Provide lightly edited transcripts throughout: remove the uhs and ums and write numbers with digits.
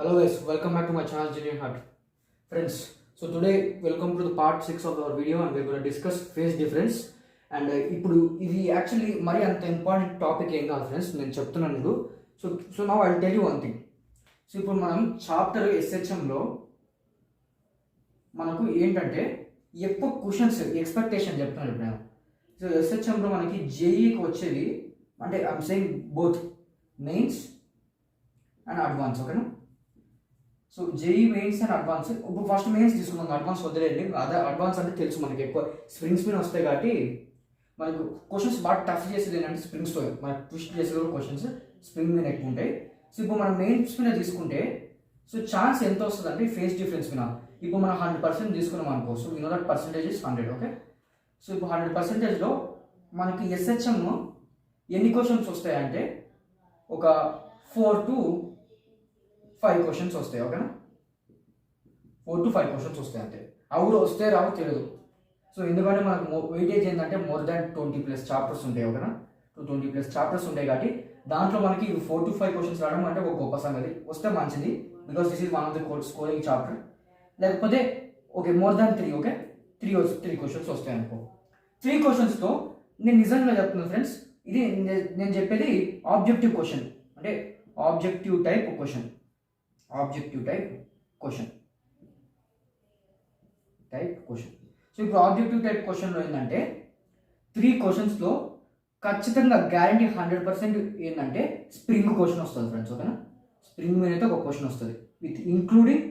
Hello guys, welcome back to my channel Genuine Heart. Friends, so today welcome to the part 6 of our video and we're going to discuss phase difference. And ఇప్పుడు ఇది actually మరి అంత important topic ఏం కాదు friends, నేను చెప్తున్నాను ఇప్పుడు. So now I tell you one thing. So ఇప్పుడు మనం చాప్టర్ ఎస్హెచ్ఎంలో మనకు ఏంటంటే ఎక్కువ క్వశ్చన్స్ ఎక్స్పెక్టేషన్ చెప్తున్నాను ఇప్పుడు నేను. సో ఎస్హెచ్ఎంలో మనకి జేఈకి వచ్చేది అంటే I'm saying both mains and advance, ఓకేనా? So JEE mains and advance. ఇప్పుడు ఫస్ట్ మెయిన్స్ తీసుకున్నాం, అడ్వాన్స్ వదిలేండి. అదే అడ్వాన్స్ అంటే తెలుసు మనకి ఎక్కువ స్ప్రింగ్స్ మీద వస్తాయి కాబట్టి మనకు క్వశ్చన్స్ బాగా టఫ్ చేసేది ఏంటంటే స్ప్రింగ్స్తో మనకు ట్విస్ట్ చేసే క్వశ్చన్స్ స్ప్రింగ్ మీద ఎక్కువ ఉంటాయి. సో ఇప్పుడు మనం మెయిన్స్ మీద తీసుకుంటే సో ఛాన్స్ ఎంత వస్తుంది అంటే ఫేస్ డిఫరెన్స్ మీద ఇప్పుడు మనం 100% తీసుకున్నాం అనుకో. So you know that percentage is 100, okay? So ఇప్పుడు 100%లో మనకి ఎస్హెచ్ఎం ఎన్ని క్వశ్చన్స్ వస్తాయంటే ఒక 4 to 5 క్వశ్చన్స్ వస్తాయి, ఓకేనా? 4 to 5 క్వశ్చన్స్ వస్తాయి అంతే. అవి వస్తే రావు తెలియదు. సో ఎందుకంటే మనకు వెయిటేజ్ ఏంటంటే మోర్ దాన్ 20+ చాప్టర్స్ ఉంటాయి, ఓకేనా? 20+ చాప్టర్స్ ఉంటాయి కాబట్టి దాంట్లో మనకి 4 to 5 క్వశ్చన్స్ రావడం అంటే ఒక గొప్ప సంగతి. వస్తే మంచిది, because this is one of the scoring chapter. లేకపోతే okay more than 3, okay? 3 questions వస్తాయి అనుకో. 3 క్వశ్చన్స్తో నేను నిజంగా చెప్తున్నాను ఫ్రెండ్స్, ఇది నేను చెప్పేది ఆబ్జెక్టివ్ క్వశ్చన్, అంటే ఆబ్జెక్టివ్ టైప్ క్వశ్చన్. సో ఇప్పుడు ఆబ్జెక్టివ్ టైప్ క్వశ్చన్లో ఏంటంటే 3 క్వశ్చన్స్లో ఖచ్చితంగా గ్యారంటీ 100% ఏంటంటే స్ప్రింగ్ క్వశ్చన్ వస్తుంది ఫ్రెండ్స్, ఓకేనా? స్ప్రింగ్ మీద అయితే ఒక క్వశ్చన్ వస్తుంది with including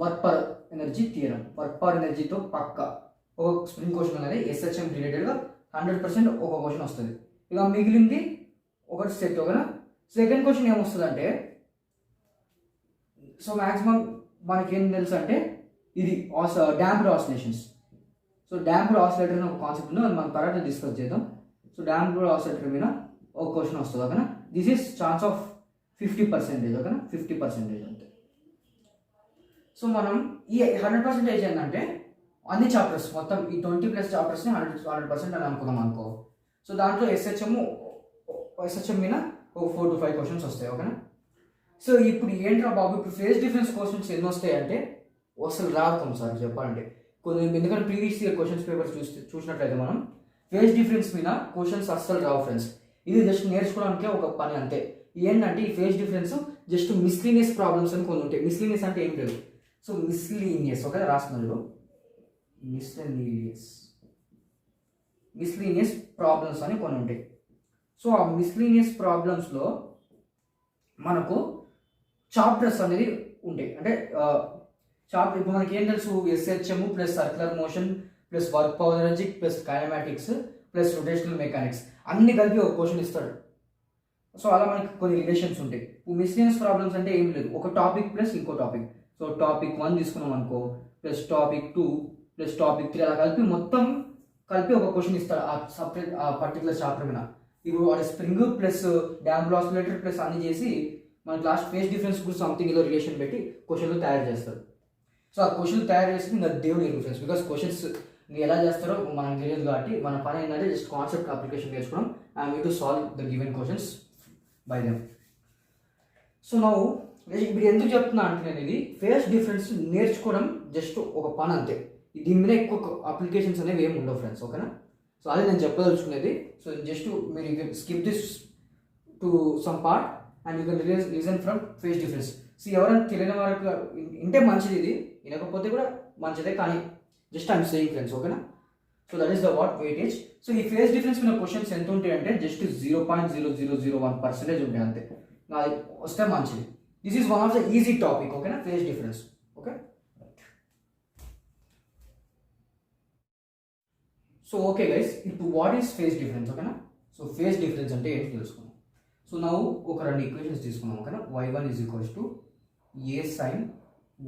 work per energy theorem. Work per ఎనర్జీతో పక్క ఒక స్ప్రింగ్ క్వశ్చన్ అనేది ఎస్హెచ్ఎం రిలేటెడ్గా 100% ఒక క్వశ్చన్ వస్తుంది. ఇక మిగిలింది ఒకటి సెట్, ఓకేనా? సెకండ్ క్వశ్చన్ ఏమొస్తుంది అంటే సో మ్యాక్సిమం మనకి ఏం తెలుసు అంటే ఇది damped oscillations. So damped oscillator అని ఒక కాన్సెప్ట్ ఉంది, అది మనం తర్వాత డిస్కస్ చేద్దాం. సో డాంప్డ్ ఆసిలేటర్ మీద ఒక క్వశ్చన్ వస్తుంది, ఓకేనా? దిస్ ఈస్ ఛాన్స్ ఆఫ్ 50%, ఓకేనా? 50% అంతే. సో మనం ఈ 100% ఏంటంటే అన్ని చాప్టర్స్ మొత్తం ఈ 20+ చాప్టర్స్ని 100% అని అనుకున్నాం అనుకో. సో దాంట్లో ఎస్హెచ్ఎం మీద ఒక 4 to 5 క్వశ్చన్స్ వస్తాయి, ఓకేనా? సో ఇప్పుడు ఏంట్రా బాబు, ఇప్పుడు ఫేస్ డిఫరెన్స్ క్వశ్చన్స్ ఎన్ని వస్తాయి అంటే అసలు రావుతాం సార్ చెప్పాలంటే కొన్ని. ఎందుకంటే ప్రీవియస్ ఇయర్ క్వశ్చన్స్ పేపర్స్ చూసినట్లయితే మనం ఫేస్ డిఫరెన్స్ మీద క్వశ్చన్స్ అస్సలు రావు ఫ్రెండ్స్. ఇది జస్ట్ నేర్చుకోవడానికే ఒక పని అంతే. ఏంటంటే ఈ phase difference just miscellaneous problems అని కొన్ని ఉంటాయి. మిస్లీనియస్ అంటే ఏం లేదు. So miscellaneous, okay? రాస్తున్నారు మిస్లీనియస్ ప్రాబ్లమ్స్ అని కొన్ని ఉంటాయి. సో ఆ మిస్లీనియస్ ప్రాబ్లమ్స్లో మనకు చాప్టర్స్ అనేది ఉంటాయి. అంటే చాప్టర్ ఇప్పుడు మనకి ఏం తెలుసు, SHM plus circular motion plus work power energy plus kinematics plus rotational mechanics అన్ని కలిపి ఒక క్వశ్చన్ ఇస్తాడు. సో అలా మనకి కొన్ని రిలేషన్స్ ఉంటాయి. మిస్లీనియస్ ప్రాబ్లమ్స్ అంటే ఏం లేదు, ఒక టాపిక్ ప్లస్ ఇంకో టాపిక్. సో టాపిక్ 1 తీసుకున్నాం అనుకో ప్లస్ టాపిక్ 2 ప్లస్ టాపిక్ 3 అలా కలిపి మొత్తం కలిపి ఒక క్వశ్చన్ ఇస్తాడు ఆ సపరేట్ ఆ పర్టికులర్ చాప్టర్ మీద. ఇప్పుడు వాడు spring plus damped oscillator plus అన్ని చేసి మనకి లాస్ట్ ఫేస్ డిఫరెన్స్ కూడా సంథింగ్ ఏదో రిలేషన్ పెట్టి క్వశ్చన్లు తయారు చేస్తారు. సో ఆ క్వశ్చన్ తయారు చేసి ఇంకా దేవుడు ఎరుగు ఫ్రెండ్స్, బికాస్ క్వశ్చన్స్ ఎలా చేస్తారో మనకు తెలియదు కాబట్టి మన పని ఏంటంటే జస్ట్ కాన్సెప్ట్ అప్లికేషన్ నేర్చుకోవడం. I need to solve the given questions by them. So నా ఇప్పుడు ఎందుకు చెప్తున్నా అంటే నేను ఇది ఫేస్ డిఫరెన్స్ నేర్చుకోవడం జస్ట్ ఒక పని అంతే. దీని మీద ఎక్కువ అప్లికేషన్స్ అనేవి ఏమి ఉండవు ఫ్రెండ్స్, ఓకేనా? సో అదే నేను చెప్పదలుచుకునేది. సో జస్ట్ మీరు skip this to some part and you can reason from phase difference. So ఎవరైనా తెలియని వారికి ఇంటే మంచిది, ఇది వినకపోతే కూడా మంచిదే, కానీ జస్ట్ ఐఎమ్ సేయింగ్ ఫ్రెండ్స్, ఓకేనా? So that is the what weightage. So ఈ ఫేస్ డిఫరెన్స్ మీద క్వశ్చన్స్ ఎంత ఉంటాయి అంటే జస్ట్ 0.0001% ఉంటాయి అంతే. అది వస్తే మంచిది. This is one of the easy topic, ఓకేనా? Phase difference, okay? So okay guys, ఇప్పుడు వాట్ ఈస్ ఫేస్ డిఫరెన్స్, ఓకేనా? సో ఫేస్ డిఫరెన్స్ అంటే ఏంటి తెలుసుకున్నాం. సో నా ఒక 2 ఈక్వేషన్స్ తీసుకున్నాం, ఓకేనా? y1 = a sin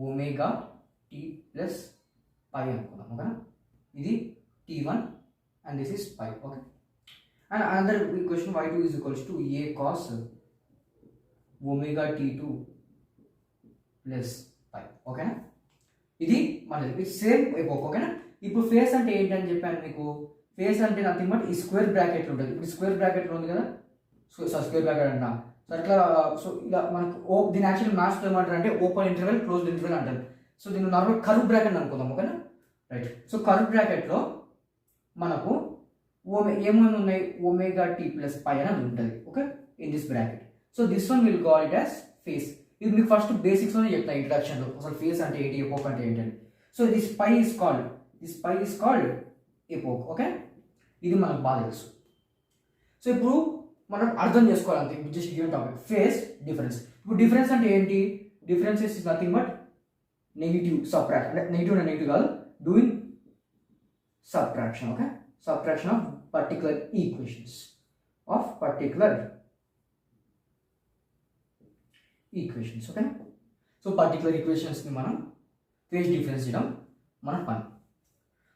omega t plus pi అనుకున్నాం, ఓకేనా? ఇది t1 and this is pi, okay? And another equation y2 = a cos omega t2 plus pi, ఓకేనా? ఇది మనది సేమ్ ఎపోక్, ఓకేనా? ఇప్పుడు ఫేస్ అంటే ఏంటని చెప్పాను మీకు. ఫేస్ అంటే నథింగ్ బట్ ఈ స్క్వేర్ బ్రాకెట్లో ఉంటుంది. ఇప్పుడు స్క్వేర్ బ్రాకెట్లో ఉంది కదా, స్క్వేర్ బ్రాకెట్ అంటున్నా. సో అట్లా సో ఇలా మనకు దీని యాక్చువల్ మ్యాథ్స్ ఏమంటారు అంటే ఓపెన్ ఇంటర్వెల్ క్లోజ్డ్ ఇంటర్వెల్ అంటారు. సో దీన్ని నార్మల్ కర్వ్ బ్రాకెట్ అనుకుందాం, ఓకేనా. రైట్. సో కర్వ్ బ్రాకెట్లో మనకు ఏమేమి ఉన్నాయి, ఒమేగా టీ ప్లస్ పై అనేది ఉంటుంది, okay, in this bracket. So this one will call it as face. ఇది మీకు ఫస్ట్ బేసిక్స్లోనే చెప్తాను ఇంట్రడక్షన్లో, అసలు ఫేస్ అంటే ఏంటి, ఎపోక్ అంటే ఏంటని. So this pi is called epoch, okay. ఇది మనకు బాగా తెలుసు. సో ఇప్పుడు మనం అర్థం చేసుకోవాలంటే just given topic phase difference. ఇప్పుడు డిఫరెన్స్ అంటే ఏంటి, difference is nothing but negative subtract, అంటే నెగిటివ్ కాదు, doing subtraction, okay, subtraction of particular equations okay. So particular ఈక్వేషన్స్ని మనం ఫేస్ డిఫరెన్స్ చేయడం మన పని.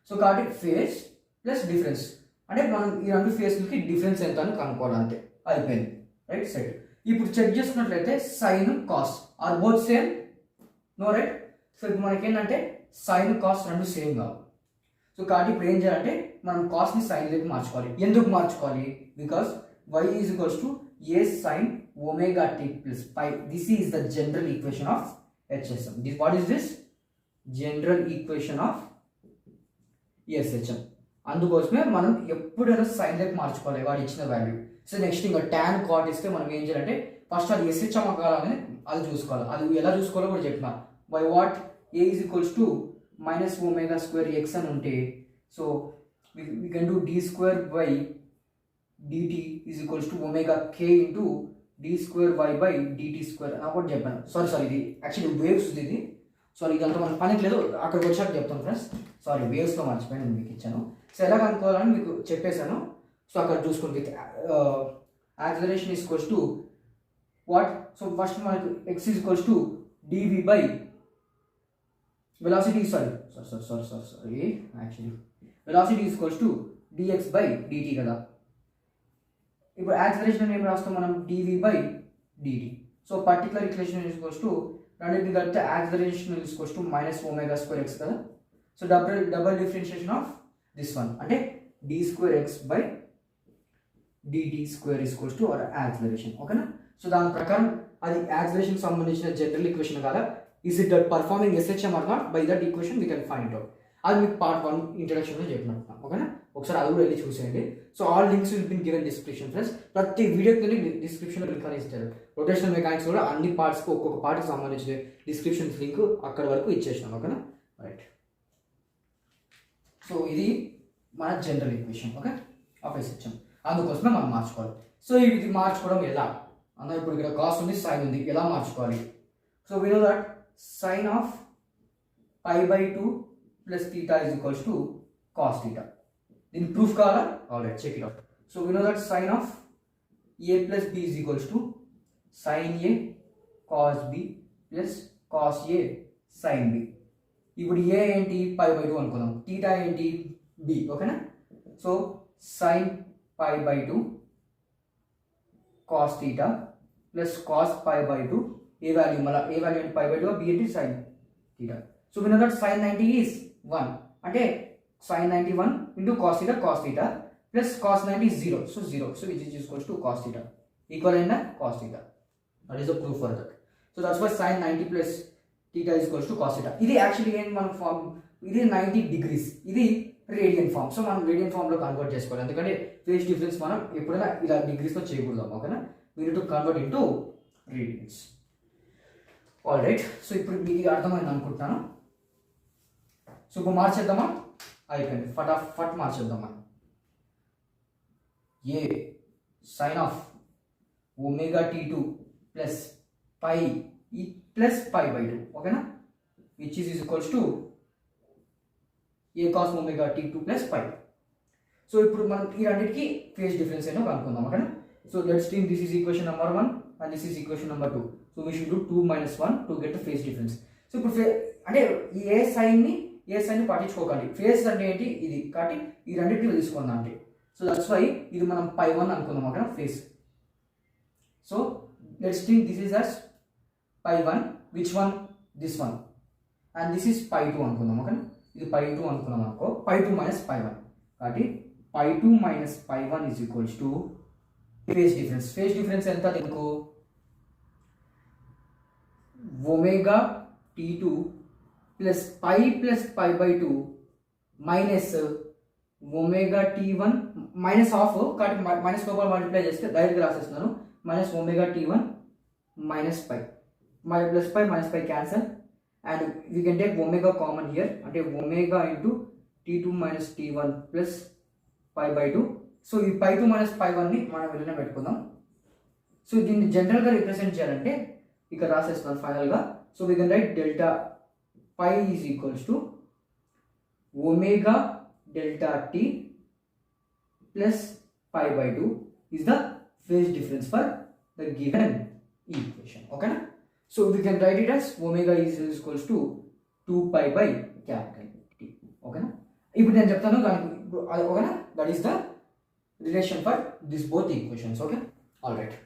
సో కాబట్టి ఫేస్ ప్లస్ డిఫరెన్స్ అంటే మనం ఈ రెండు ఫేస్లకి డిఫరెన్స్ ఎంత అని కనుక్కోవాలి, అంతే, అయిపోయింది. Right side. ఇప్పుడు చెక్ చేసుకున్నట్లయితే sine cos are both same, no, right. So ఇప్పుడు మనకి ఏంటంటే సైన్ కాస్ రెండు సేమ్ కావు. సో కాబట్టి ఇప్పుడు ఏం చేయాలంటే మనం కాస్ని సైన్లోకి మార్చుకోవాలి. ఎందుకు మార్చుకోవాలి, because y is equals to A sine omega tea plus pi. This is the general equation of HSM. What is this general equation of SHM. అందుకోసమే మనం ఎప్పుడైనా సైన్లోకి మార్చుకోవాలి వాడు ఇచ్చిన వాల్యూ. సో నెక్స్ట్ ఇంకా tan cot ఇస్తే మనం ఏం చేయాలంటే ఫస్ట్ అది SHM అవ్వాలని అది చూసుకోవాలి. అది ఎలా చూసుకోవాలో కూడా చెప్పిన. By what, a is equals to minus omega square X అని ఉంటే, so we can do d square by dt is equals to omega k into d square y by dt square అని ఒకటి చెప్పాను. సారీ ఇది actually waves ఇది. Sorry ఇదంతా మనకు పనికి లేదు, అక్కడికి వచ్చాక చెప్తాను ఫ్రెండ్స్. సారీ వేవ్స్లో మర్చిపోయాను, నేను మీకు ఇచ్చాను. సో ఎలా కనుక్కోవాలని మీకు చెప్పేశాను. సో అక్కడ చూసుకోండి. With acceleration is equals to what, so first మనకు x is equals to dv by velocity, sorry actually velocity is equals to dx by dt కదా. ఇప్పుడు యాక్సిలరేషన్ ఏం రాస్తాం మనం, dv by dt. So particular equation is equals to రెండింటిని కలిపితే acceleration is equals to minus omega square x కదా. So double differentiation of this one అంటే d square x by dt square is equals to our acceleration, ఓకేనా. So దాని ప్రకారం అది acceleration సంబంధించిన general equation కదా. Is it that performing SHM or not, by that equation we can find out. అది మీకు part 1 ఇంట్రడక్షన్లో చెప్పినట్టు, ఓకేనా. ఒకసారి అది కూడా వెళ్ళి చూసేయండి. So all links will been given description friends. ప్రతి వీడియోకి డిస్క్రిప్షన్లో లింక్ అని ఇస్తారు. రొటేషనల్ మెకానిక్స్ కూడా అన్ని పార్ట్స్కి ఒక్కొక్క పార్ట్కి సంబంధించిన డిస్క్రిప్షన్ లింక్ అక్కడ వరకు ఇచ్చేసినాం, ఓకేనా. రైట్. సో ఇది మన general equation, okay, of SHM. అందుకోసమే మనం మార్చుకోవాలి. సో ఇది మార్చుకోవడం ఎలా అన్న, ఇప్పుడు ఇక్కడ కాస్ ఉంది, సైన్ ఉంది, ఎలా మార్చుకోవాలి. So we know that sine of pi by 2 plus theta is equals to cos theta. దీని ప్రూఫ్ కావాలా, alright, check it out. So we know that sine of a plus b is equals to sine a cos b plus cos a sine b. ఇప్పుడు a ఏంటి, పై by 2 అనుకుందాం, theta ఏంటి, b, ఓకేనా. So sine pi by 2 cos theta plus cos pi by 2, A value మళ్ళీ A value అంటే pi by 2, b అంటే sine theta. So we know that sine 90 is 1 అంటే sin 91 into cos theta plus cos 90 is 0. So 0. So which is equals to cos theta. Equal in the cos theta. That is the proof for that. So that's why sin 90 plus theta is equals to cos theta. This actually in one form. This is 90 degrees. This is radian form. So మనం radian form లో convert చేసుకోవాలి. ఎందుకంటే phase difference మనం ఎప్పుడైనా ఇలా degrees లో చేయకూడదు, ఓకేనా. we need to convert into radians. All right. So ఇప్పుడు మీకు అర్థమైంది అనుకుంటున్నాను. సో ఇప్పుడు మార్చేద్దామా, అయిపోయింది, ఫటాఫట్ మార్చేద్దాం మనం. A sine of omega t2 plus pi plus pi by 2, ఓకేనా, which is equals to a cos omega t2 plus pi. So ఇప్పుడు మనం ఈ రెండింటికి ఫేజ్ డిఫరెన్స్ ఏంటో కనుక్కుందాం, ఓకేనా. So let's think this is equation number 1 and this is equation number 2. So we should do 2 - 1 to get the phase difference. So ఇప్పుడు అంటే ఏ సైన్ని పట్టించుకోకండి. ఫేజ్ అంటే ఏంటి, ఇది కాబట్టి ఈ రెండింటిని తీసుకుందాం అంటే. సో దట్స్ వై ఇది మనం పై 1 అనుకుందాం, ఓకేనా, phase. So let's think this is as pi 1, which one, this one, and this is pi 2 అనుకుందాం, ఓకేనా. ఇది పై 2 అనుకున్నాం అనుకో, పై 2 - పై 1 కాబట్టి pi 2 - pi 1 is equals to phase difference. Phase difference ఎంత, దీనికి omega t2 plus pi two minus omega t1 minus half కాబట్టి minus లోపల మల్టిప్లై చేస్తే డైరెక్ట్గా రాసేస్తున్నాను minus omega t1 minus pi plus pi minus pi cancel and we can take omega common here అంటే omega into t2 minus t1 plus π/2. So ఈ π2 minus π1ని మనం వెళ్ళిన పెట్టుకుందాం. సో దీన్ని జనరల్గా రిప్రజెంట్ చేయాలంటే ఇక్కడ రాసేస్తున్నాను ఫైనల్గా. So we can write delta pi is equals to omega delta t plus π/2 is the phase difference for the given equation. Okay na? So we can write it as omega is equals to 2 pi by capital T. Okay na? ఇప్పుడు నేను చెప్తాను దానికి ఓకేనా that is the relation for this both equations. Okay all right.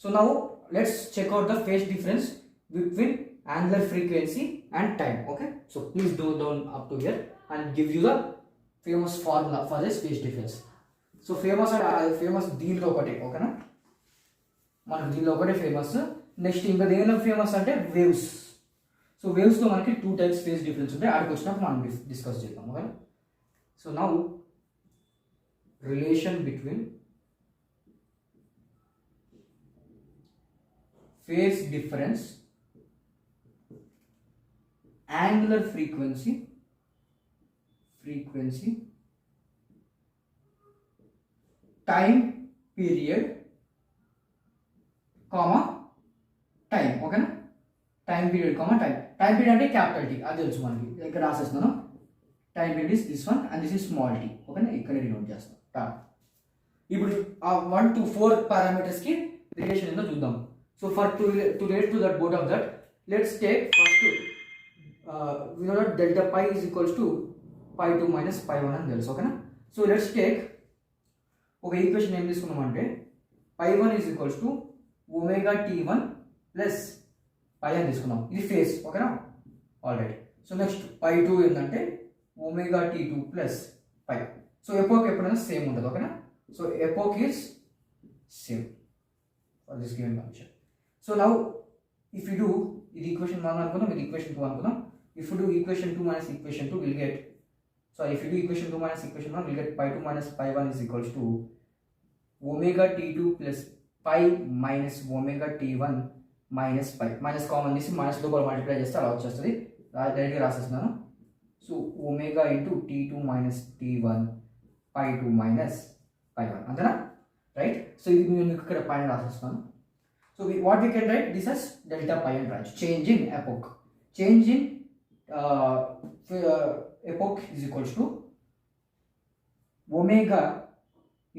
So now let's check out the phase difference between angular frequency and time. Okay, so please do down up to here and give you the famous formula for this phase difference. So famous దీనిలో ఒకటి ఓకేనా మనకు దీనిలో ఒకటే famous. Next ఇంకా దేనిలో famous అంటే waves. So వేవ్స్లో మనకి 2 టైప్స్ ఫేజ్ డిఫరెన్స్ ఉంటాయి. ఆడికి వచ్చినప్పుడు మనం డిస్కస్ చేద్దాం. Okay so now relation between phase difference angular frequency time period comma time. ఓకేనా time period comma time period అంటే క్యాపిటల్ టీ అది తెలుసు మనకి ఇక్కడ రాసేస్తున్నాను. Time period is this one and this is small t. ఓకేనా ఇక్కడ నోట్ చేస్తాను. ఇప్పుడు ఆ 1 to 4 పారామీటర్స్కి రిలేషన్ ఏందో చూద్దాం. So for to relate to that both of that let's take first we know that delta pi is equals to pi2 minus pi1 అని తెలుసు. ఓకేనా సో లెట్స్ టేక్ ఒక ఈక్వేషన్ ఏం తీసుకున్నామంటే pi1 is equals to omega t1 plus pi అని తీసుకున్నాం. ఇది face. ఓకేనా ఆల్రెడీ. సో నెక్స్ట్ pi2 ఏంటంటే omega t2 plus pi. So epoch ఎప్పుడైనా సేమ్ ఉంటుంది. ఓకేనా so epoch is same for this given condition. So now if you do ఇది equation 1 అనుకుందాం, ఇది ఈక్వేషన్ 2 అనుకుందాం. If you do equation 2 minus equation 2, we'll get, sorry, if you do equation 2 minus equation 1, we'll get pi2 minus pi1 is equals to omega t2 plus pi minus omega t1 minus pi. Minus common this minus లోపల multiply చేస్తే అలా వచ్చేస్తుంది. డైరెక్ట్గా రాసేస్తున్నాను. So omega into t2 minus t1 pi2 minus pi1 అంతేనా right. So ఇది నేను ఇక్కడ పైన రాసేస్తున్నాను. So what we can write this as delta pi and branch change in epoch. Change in epoch is equals to omega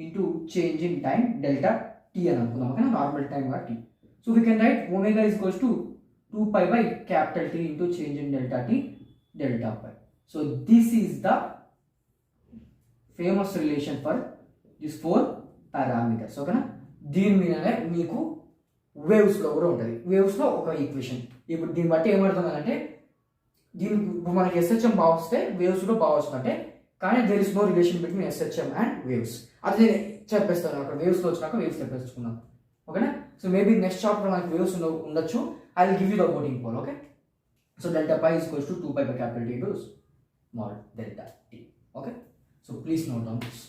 into change in time delta t అని అనుకుందాం. ఓకేనా normal time గా t. So we can write omega is equals to 2 pi by capital T into change in delta t delta pi. So this is the famous relation for these 4 parameters. ఓకేనా దీని మీదనే మీకు వేవ్స్లో కూడా ఉంటుంది. వేవ్స్లో ఒక equation. ఇప్పుడు దీన్ని బట్టి ఏమవుతుందంటే దీని మనకి ఎస్హెచ్ఎం బాగా వస్తే వేవ్స్ కూడా బాగా వస్తుందంటే కానీ there is no relation between SHM and waves. అది నేను చెప్పేస్తాను అక్కడ వేవ్స్లో వచ్చినాక వేవ్స్ చెప్పేసుకున్నాను. ఓకేనా సో మేబీ నెక్స్ట్ చాప్టర్ మనకి వేవ్స్ ఉండొచ్చు. I will give you the voting poll. Okay so delta pi is equals to 2 pi by capital T into small delta t. Okay so please note down this.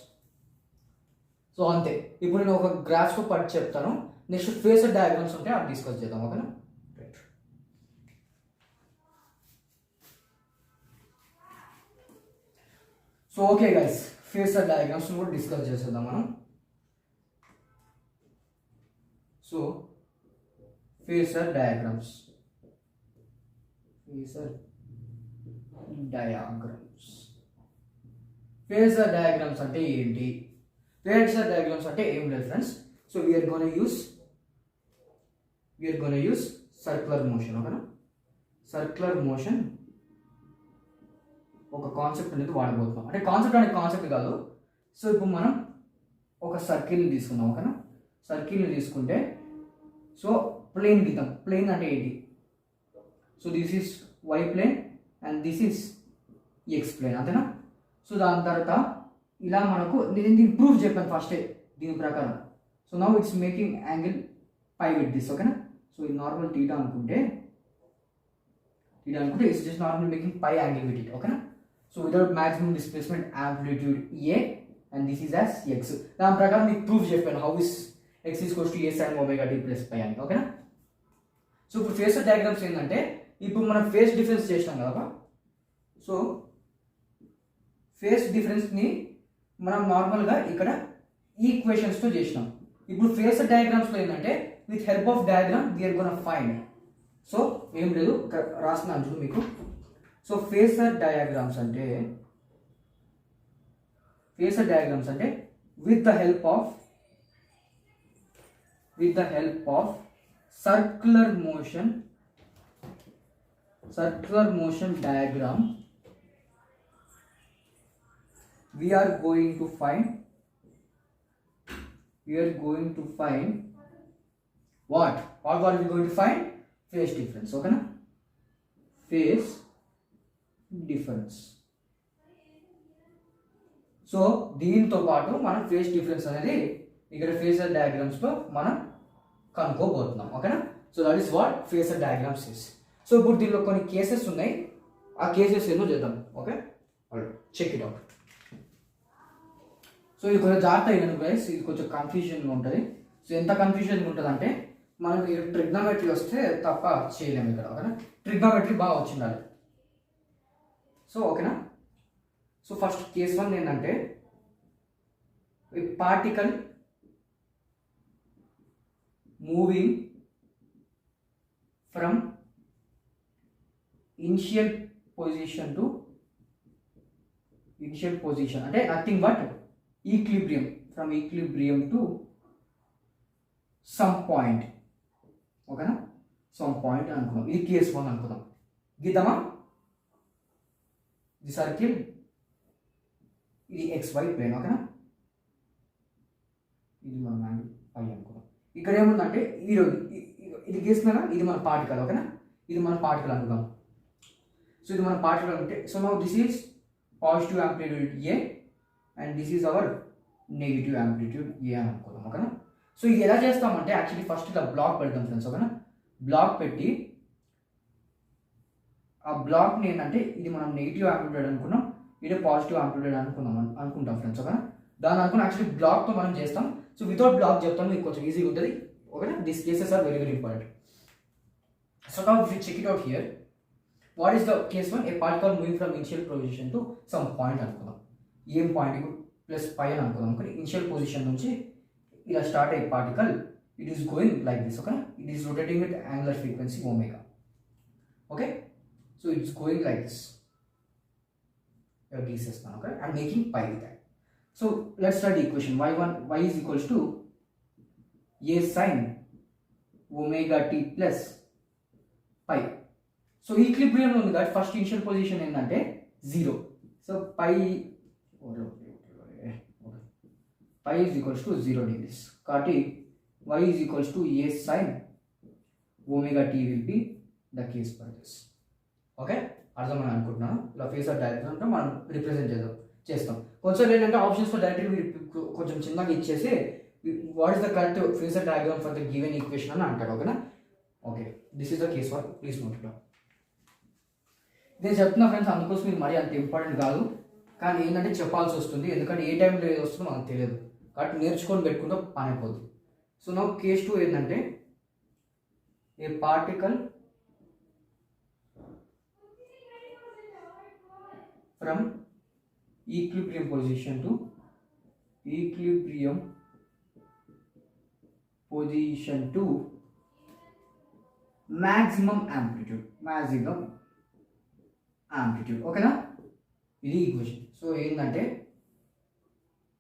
So అంతే. ఇప్పుడు నేను ఒక గ్రాఫ్స్తో పాటు చెప్తాను. Next phasor diagrams ఉంటే అది discuss చేద్దాం. ఓకేనా right. So okay guys phasor diagrams కూడా డిస్కస్ చేసేద్దాం మనం. సో ఫేజర్ డయాగ్రామ్స్ అంటే ఏంటి? ఫేజర్ డయాగ్రామ్స్ అంటే ఏం లేదు friends. So we're gonna use circular motion. ఓకేనా సర్క్యులర్ మోషన్ ఒక కాన్సెప్ట్ అనేది వాడబోతున్నాం. అంటే కాన్సెప్ట్ అనేది కాన్సెప్ట్ కాదు. సో ఇప్పుడు మనం ఒక సర్కిల్ని తీసుకున్నాం. ఓకేనా సర్కిల్ని తీసుకుంటే సో ప్లేన్ గీతాం. ప్లేన్ అంటే ఏంటి? So this is Y plane and this is X plane అంతేనా. సో దాని తర్వాత ఇలా మనకు నేను దీన్ని ప్రూఫ్ చెప్పాను ఫస్టే దీని ప్రకారం. So now it's making angle pi with this. ఓకేనా సో ఈ నార్మల్ టీటా అనుకుంటే ఇది అనుకుంటే it's just normal making pi angle with it. ఓకేనా? So without maximum displacement amplitude a and this is as x. దాని ప్రకారం మీకు ప్రూఫ్ చెప్పాను how is x equals to A sine omega tea plus pi అని. ఓకేనా? So ఇప్పుడు phasor diagrams ఏంటంటే ఇప్పుడు మనం ఫేస్ డిఫరెన్స్ చేసినాం కదా. సో ఫేస్ డిఫరెన్స్ని మనం నార్మల్గా ఇక్కడ ఈక్వేషన్స్తో చేసినాం. ఇప్పుడు ఫేజర్ డయాగ్రామ్స్లో ఏంటంటే with help of diagram we're gonna find. So ఏం లేదు రాస్తున్నాను చూడు మీకు. సో ఫేజర్ డయాగ్రామ్స్ అంటే with the help of circular motion diagram we are going to find what are we going to find? Phase difference. Okay na? Phase difference. So దీంతో పాటు మనం phase difference అనేది ఇక్కడ ఫేజర్ డయాగ్రామ్స్ లో మనం కనుక్కోబోతున్నాం. ఓకేనా? So that is what phasor diagrams is. So ఇప్పుడు దీనిలో కొన్ని కేసెస్ ఉన్నాయి, ఆ కేసెస్ ఏందో చేద్దాం. Okay, check it out. So ఇది కొంచెం జాగ్రత్త అయినాను గైస్, ఇది కొంచెం కన్ఫ్యూజన్గా ఉంటుంది. సో ఎంత కన్ఫ్యూజన్గా ఉంటుంది అంటే మనం ఇక్కడ ట్రిగ్నోమెట్రీ వస్తే తప్ప చేయలేము ఇక్కడ. ఓకేనా? ట్రిగ్నోమెట్రీ బాగా వచ్చిండాలి. సో ఓకేనా? సో ఫస్ట్ కేస్ 1 ఏంటంటే particle moving from initial position అంటే nothing but equilibrium to some point. ఓకేనా? సమ్ పాయింట్ అనుకుందాం. ఇది కేస్ 1 అనుకుందాం. గీద్దామా? ఇది సర్కిల్, ఇది XY ప్లేన్. ఓకేనా? ఇది మన యాంగిల్ పై అనుకుందాం. ఇక్కడ ఏముందంటే ఇది గీస్తున్నా, ఇది మన పార్టికల్. ఓకేనా? ఇది మన పార్టికల్ అనుకుందాం. సో ఇది మన పార్టికల్ అంటే so now this is positive amplitude a and this is our negative amplitude a అని అనుకుందాం. ఓకేనా? సో ఇది ఎలా చేస్తామంటే యాక్చువల్లీ ఫస్ట్ ఇలా బ్లాక్ పెడతాం ఫ్రెండ్స్. ఓకేనా? బ్లాక్ పెట్టి ఆ బ్లాక్ని ఏంటంటే ఇది మనం నెగిటివ్ యాంప్లిట్యూడ్ అనుకున్నాం, ఇది పాజిటివ్ యాంప్లిట్యూడ్ అనుకుంటాం ఫ్రెండ్స్. ఓకేనా? దాని అనుకున్న యాక్చువల్లీ బ్లాక్తో మనం చేస్తాం. సో వితౌట్ బ్లాక్ చెప్తాను మీకు కొంచెం ఈజీగా ఉంటుంది. ఓకేనా? This cases are very very important. So now if you check it out here, what is the case 1? A particle moving from initial position to some point అనుకుందాం. ఏం పాయింట్? ప్లస్ పై అని అనుకుందాం. కానీ ఇనిషియల్ పొజిషన్ నుంచి ఇలా start అయ్యే particle it is going like this. Okay, it is rotating with angular frequency omega. Okay, so it's going like this. గీసేస్తాను. Okay, I'm making pi with that. So let's start equation. y is equals to a sin omega t plus pi. So ఈక్విలిబ్రియంలో ఉంది కాబట్టి first initial position ఏంటంటే 0. So pi is equals to 0 degrees. కాబట్టి y is equals to a sin omega t will be the case for this. Okay, అర్థమని అనుకుంటున్నాను. ఇలా phasor డయాగ్రామ్తో మనం represent చేస్తాం. కొంచెం ఏంటంటే ఆప్షన్స్లో డైరెక్ట్గా మీరు కొంచెం చిన్నగా ఇచ్చేసి what is the correct phasor diagram for the given equation అని అంటాడు. ఓకేనా? Okay, this is the case for please note it. నేను చెప్తున్నా ఫ్రెండ్స్, అందుకోసం ఇది మరీ అంత ఇంపార్టెంట్ కాదు, కానీ ఏంటంటే చెప్పాల్సి వస్తుంది. ఎందుకంటే ఏ టైంలో ఏది వస్తుందో మనకు తెలియదు. కాబట్టి నేర్చుకొని పెట్టుకుంటే పని అయిపోద్ది. సో నా కేస్ 2 ఏంటంటే a particle from equilibrium position to maximum amplitude. ఓకేనా? ఇది ఈక్వేషన్. సో ఏంటంటే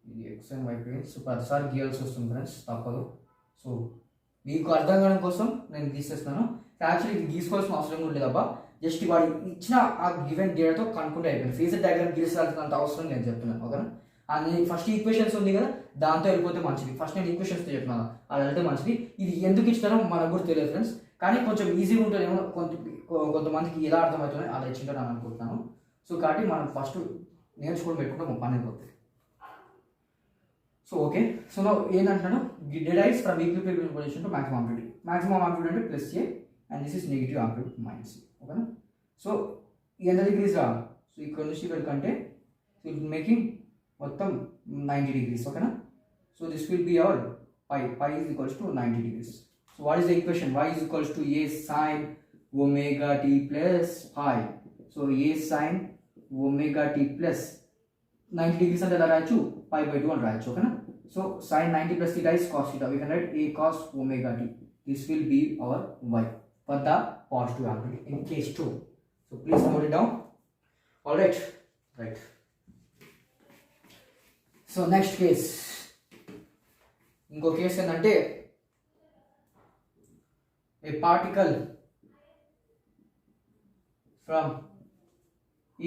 ఇది x and y plane. So ప్రతిసారి గీయాల్సి వస్తుంది ఫ్రెండ్స్, తప్పదు. సో మీకు అర్థం కావడం కోసం నేను గీసేస్తున్నాను. యాక్చువల్లీ ఇది గీసుకోవాల్సిన అవసరం కూడా లేదబ్బా, జస్ట్ వాడు ఇచ్చిన ఆ గివెన్ డేటాతో కనుక్కుంటే అయిపోయింది. ఫేజర్ డయాగ్రామ్ గీసాల్సినంత అవసరం నేను చెప్తున్నాను. ఓకేనా? నేను ఫస్ట్ ఈక్వేషన్స్ ఉంది కదా, దాంతో వెళ్ళిపోతే మంచిది. ఫస్ట్ నేను ఈక్వేషన్స్తో చెప్తున్నాను, అలా వెళ్తే మంచిది. ఇది ఎందుకు ఇచ్చినారో మనకు కూడా తెలియదు ఫ్రెండ్స్, కానీ కొంచెం ఈజీగా ఉంటుందేమో కొంతమందికి ఎలా అర్థమవుతుంది అలా ఇచ్చింటారు అని అనుకుంటున్నాను. సో కాబట్టి మనం ఫస్ట్ నేర్చుకొని పెట్టుకుంటే మా పని అయిపోతుంది. సో ఓకే, సో నా ఏంటంటున్నాను, derives from equilibrium position to maximum amplitude అంటే plus a and this is negative amplitude minus a. ఓకేనా? సో ఎంత డిగ్రీస్ రా, సో ఇక్కడ నుంచి ఇక్కడ కంటే సో ఇట్ మేకింగ్ మొత్తం 90 degrees, ఓకేనా. So this will be hour pi is equals to 90 degrees. So what is the equation? Y is equals to a sin omega t plus pi. So a sin omega t plus 90 degrees అంటే ఎలా రాయొచ్చు, pi by 2 అని రాయొచ్చు, ఓకేనా. So sin 90 plus theta is cos theta. We can write a cos omega t. This will be our y for the positive amplitude in case 2. So please note it down. All right. So next case, ఇంకో case ఏంటంటే a particle from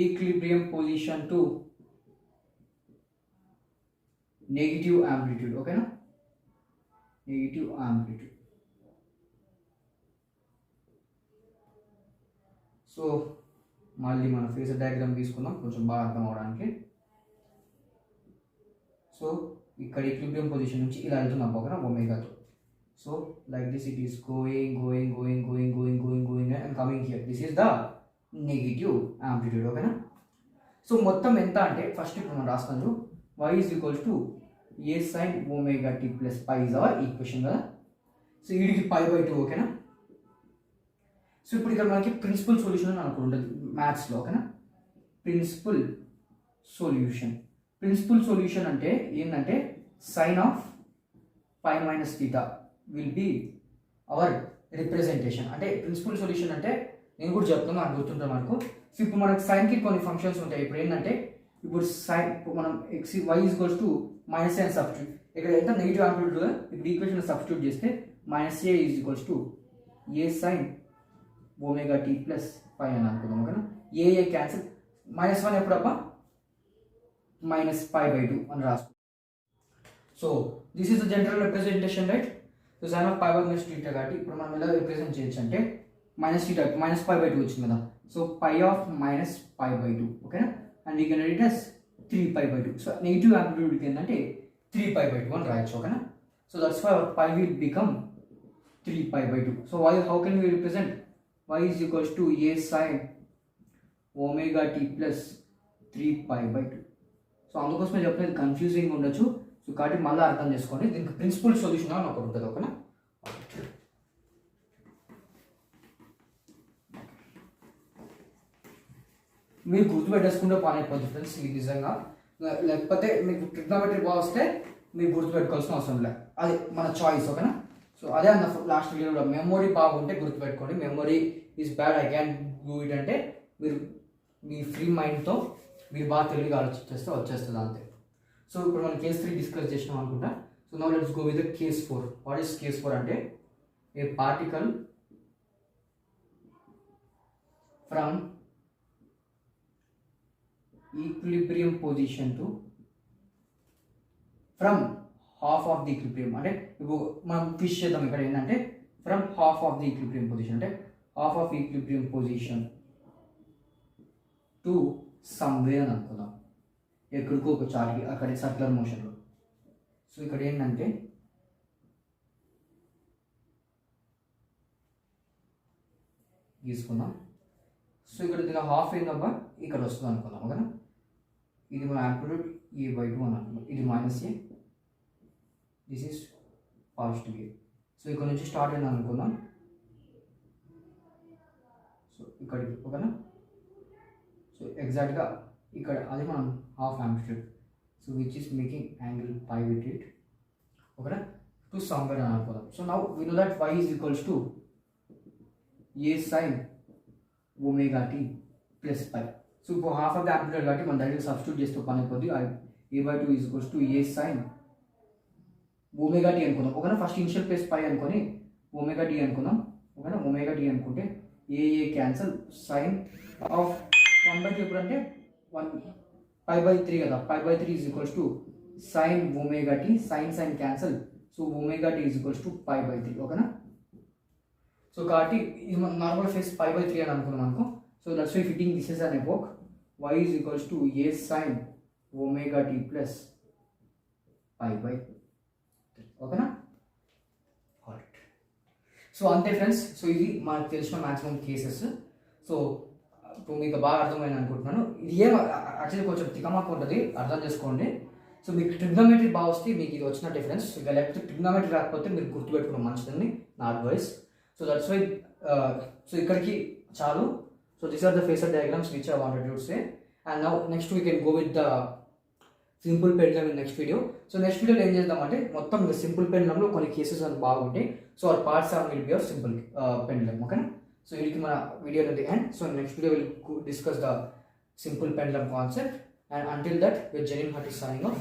equilibrium position to negative amplitude, ఓకేనా, negative amplitude. So మళ్ళీ మన phasor diagram తీసుకుందాం కొంచెం బాగా అర్థం అవడానికి. సో ఇక్కడ ఈక్విలిబ్రియం పొజిషన్ నుంచి ఇలా వెళ్తున్నాం ఓకేనా ఒమేగాతో. So like this it is going and coming here. This is the negative amplitude, ఓకేనా. సో మొత్తం ఎంత అంటే ఫస్ట్ ఇప్పుడు మనం రాస్తాను y is equals to a sin omega t plus pi is our equation కదా. సో వీడికి pi by 2, ఓకేనా. సో ఇప్పుడు ఇక్కడ మనకి ప్రిన్సిపల్ సొల్యూషన్ అని అనుకుంటు ఉంటుంది మ్యాథ్స్లో, ఓకేనా. ప్రిన్సిపల్ సొల్యూషన్ అంటే ఏంటంటే sine of pi minus theta will be our representation. అంటే ప్రిన్సిపల్ సొల్యూషన్ అంటే నేను కూడా చెప్తున్నాను నాకు గుర్తుంటాం మనకు. సో ఇప్పుడు మనకు సైన్కి కొన్ని ఫంక్షన్స్ ఉంటాయి. ఇప్పుడు ఏంటంటే ఇప్పుడు సైన్ మనం x y equals to minus sine substitute, ఇక్కడ ఎంత నెగిటివ్ ఆంప్లిట్యూడ్ కదా, ఇప్పుడు ఈక్వేషన్ సబ్స్టిట్యూట్ చేస్తే minus a is equals to A sine omega tea plus pi అని అనుకుందాం, ఓకేనా. ఏ క్యాన్సిల్, -1 ఎప్పుడప్ప minus pi by 2 అని రాసుకో. So this is the general representation, right. So sine of pi by minus theta కాబట్టి ఇప్పుడు మనం ఎలా రిప్రజెంట్ చేయొచ్చు అంటే minus theta minus pi by 2 వచ్చింది కదా. So pi of minus pi by 2, ఓకేనా. And we can write as 3 pi by 2. So negative ఆంప్లిట్యూడ్కి ఏంటంటే 3 pi by 2 అని రాయొచ్చు, ఓకేనా. So that's why our pi will become 3 pi by 2. So how can we represent? Y is equals to a sin omega t plus 3 pi by 2. So అందుకోసమే చెప్పలేదు confusing ఉండొచ్చు. So కాబట్టి మళ్ళీ అర్థం చేసుకోండి. దీనికి ప్రిన్సిపల్ సొల్యూషన్ అని ఒకటి ఉంటుంది, ఓకేనా. మీరు గుర్తుపెట్టేసుకుంటే పని అయిపోతుంది ఫ్రెండ్స్ ఇది నిజంగా. లేకపోతే మీకు ట్రిగ్నోమెట్రీ బాగా వస్తే మీరు గుర్తుపెట్టుకోవాల్సిన అవసరం లేదు, అది మన చాయిస్, ఓకేనా. సో అదే అన్న లాస్ట్ వీడియో కూడా మెమొరీ బాగుంటే గుర్తుపెట్టుకోండి. Memory is bad, I can do it అంటే మీరు మీ ఫ్రీ మైండ్తో మీరు బాగా తెలివిగా ఆలోచించేస్తే వచ్చేస్తుంది అంతే. సో ఇప్పుడు మనం కేస్ 3 డిస్కస్ చేసినాం అనుకుంటా. So now let's go with the case 4. What is case 4 అంటే a particle from equilibrium position to from half of the equilibrium, అంటే ఇప్పుడు మనం ఫిష్ చేద్దాం. ఇక్కడ ఏంటంటే from half of the equilibrium position, అంటే half of equilibrium position to somewhere అని అనుకుందాం, ఎక్కడికో ఒక చార్ట్కి అక్కడ సర్క్యులర్ మోషన్లో. సో ఇక్కడ ఏంటంటే గీసుకుందాం. సో ఇక్కడ దీని హాఫ్ ఏందబ్బా ఇక్కడ వస్తుంది అనుకుందాం, ఓకేనా. ఇది మన ఆంప్లిట్యూడ్ a/2 అని అనుకుందాం. ఇది -a, this is positive a. So ఇక్కడ నుంచి స్టార్ట్ అయింది అనుకుందాం. సో ఇక్కడికి, ఓకేనా. సో ఎగ్జాక్ట్గా ఇక్కడ అది మనం half amplitude, so which is making angle pi with it, ఓకేనా, టు సమ్వేర్ అని అనుకుందాం. So now we know that y is equals to a sin omega t plus pi. So ఇప్పుడు హాఫ్ ఆఫ్ ద ఆంప్లిట్యూడ్ కాబట్టి మనం direct substitute చేస్తూ పని అయిపోద్ది. a/2 is equals to a sin omega t అనుకుందాం, ఓకేనా. ఫస్ట్ ఇనిషియల్ ప్లేస్ పై అనుకొని omega t అనుకుందాం, ఓకేనా. omega t అనుకుంటే a క్యాన్సల్, సైన్ ఆఫ్ 1/2 ఎప్పుడు అంటే 1 π/3 కదా. π/3 is equals to sine omega t, sine cancel, so omega t is equals to π/3, ఓకేనా. సో కాబట్టి ఇది మనం నార్మల్ ఫేస్ π/3 అని అనుకున్నాం అనుకో. So that's why fitting this is an epoch. y is equals to a sin omega t plus π/3, ఓకేనా. So అంతే friends. So ఇది మనకు తెలిసిన మ్యాక్సిమం కేసెస్. సో ఇప్పుడు మీకు బాగా అర్థమైంది అనుకుంటున్నాను. ఇది ఏం యాక్చువల్లీ కొంచెం తికమాకు ఉంటుంది, అర్థం చేసుకోండి. సో మీకు ట్రిగ్నోమెట్రీ బాగా వస్తే మీకు ఇది వచ్చిన డిఫరెన్స్. ఇక లేకపోతే ట్రిగ్నోమెట్రీ రాకపోతే మీరు గుర్తుపెట్టుకోవడం మంచిదండి, నా advice. So that's why so ఇక్కడికి చాలు. So these are the phasor diagrams which I wanted to say. And now next we can go with the simple pendulum in next video. So next వీడియోలో ఏం చేద్దామంటే మొత్తం simple పెండ్లమ్లో కొన్ని cases అని బాగుంటాయి. So our parts are will be of simple pendulum, ఓకేనా. So వీడికి మన video at the end. So next video will discuss the simple pendulum concept, and until that, your Janin Bhatt is signing off.